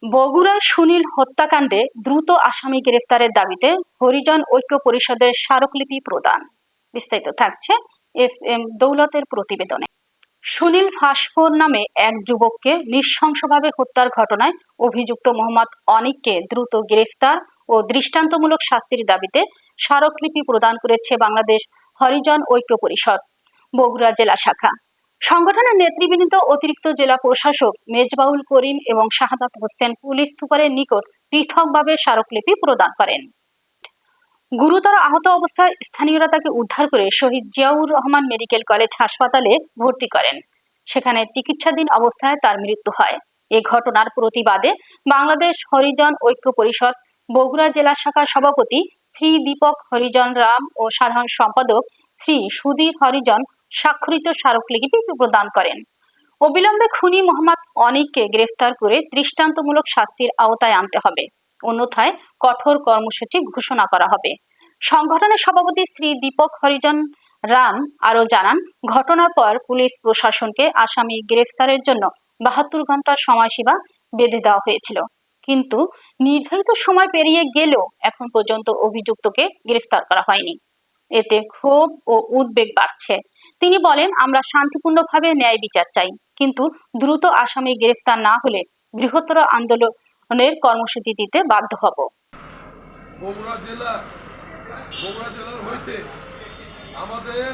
বগুড়ার সুনীল হত্যাকাণ্ডে দ্রুত আসামি গ্রেফতারের দাবিতে হরিজন ঐক্য পরিষদের স্মারকলিপি প্রদান। বিস্তারিত থাকছে এস এম দৌলতের প্রতিবেদনে। সুনীল ভাস্কর নামে এক যুবককে নৃশংসভাবে হত্যার ঘটনায় অভিযুক্ত মোহাম্মদ অনিককে দ্রুত গ্রেফতার ও দৃষ্টান্তমূলক শাস্তির দাবিতে স্মারকলিপি প্রদান করেছে বাংলাদেশ হরিজন ঐক্য পরিষদ বগুড়া জেলা শাখা। সংগঠনের নেতৃবৃন্দ অতিরিক্ত জেলা প্রশাসক মেজবাউল করিম এবং শাহাদাত হোসেন পুলিশ সুপারের নিকট পৃথকভাবে স্মারকলিপি প্রদান করেন। গুরুতর আহত অবস্থায় স্থানীয়রা তাকে উদ্ধার করে শহীদ জিয়াউর রহমান মেডিকেল কলেজ হাসপাতালে ভর্তি করেন। সেখানে চিকিৎসাধীন অবস্থায় তার মৃত্যু হয়। এ ঘটনার প্রতিবাদে বাংলাদেশ হরিজন ঐক্য পরিষদ বগুড়া জেলা শাখার সভাপতি শ্রী দীপক হরিজন রাম ও সাধারণ সম্পাদক শ্রী সুধীর হরিজন স্বাক্ষরিত স্মারকলিপি প্রদান করেন। অবিলম্বে খুনি মোহাম্মদ অনিককে গ্রেফতার করে দৃষ্টান্তমূলক শাস্তির আওতায় আনতে হবে, অন্যথায় কঠোর কর্মসূচি ঘোষণা করা হবে। সংগঠনের সভাপতি শ্রী দীপক হরিজন রাম আরো জানান, ঘটনার পর পুলিশ প্রশাসনকে আসামি গ্রেফতারের জন্য 72 ঘন্টার সময়সীমা বেঁধে দেওয়া হয়েছিল, কিন্তু নির্ধারিত সময় পেরিয়ে গেলেও এখন পর্যন্ত অভিযুক্তকে গ্রেফতার করা হয়নি। এতে ক্ষোভ ও উদ্বেগ বাড়ছে। তিনি বলেন, আমরা শান্তিপূর্ণভাবে ন্যায় বিচার চাই, কিন্তু দ্রুত আসামি গ্রেফতার না হলে বৃহত্তর আন্দোলনের কর্মসূচি দিতে বাধ্য হব। বগুড়া জেলার হইতে আমাদের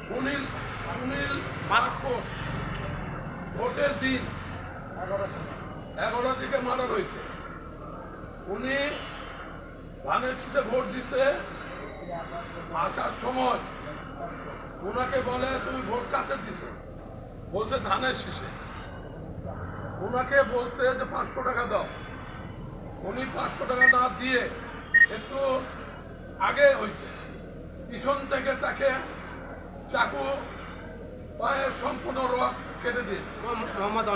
সুনীল ভাস্কর ভোটের দিন 11টার দিকে মার্ডার হয়েছে। উনি ধানের শীষে ভোট দিচ্ছে, আসার সময় ওনাকে বলে তুমি ভোট কাতে দিছো, বলছে ধানের শীষে। ওনাকে বলছে যে 500 টাকা দাও, উনি 500 টাকা না দিয়ে একটু আগে হয়েছে, পিছন থেকে তাকে চাকু পায়ের সম্পূর্ণ রক কেটে দিয়েছে। মোহাম্মদ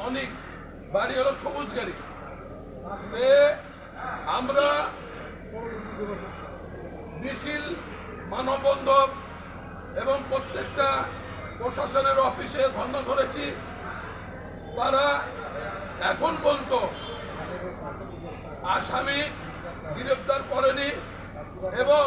অনিক বাড়ি হলো সবুজ গাড়ি। আমরা মিছিল, মানববন্ধন এবং প্রত্যেকটা প্রশাসনের অফিসে ধর্ণা ধরেছি। তারা এখন পর্যন্ত আসামি গ্রেফতার করেনি এবং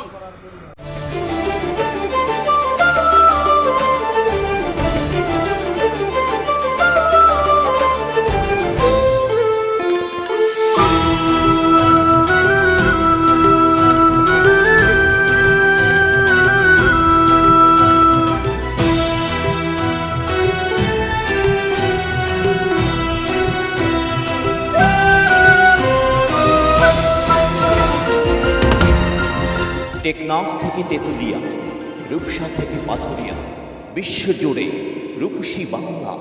টেকনাফ থেকে তেতুলিয়া, রূপসা থেকে পাথুরিয়া, বিশ্বজুড়ে রূপসী বাংলা।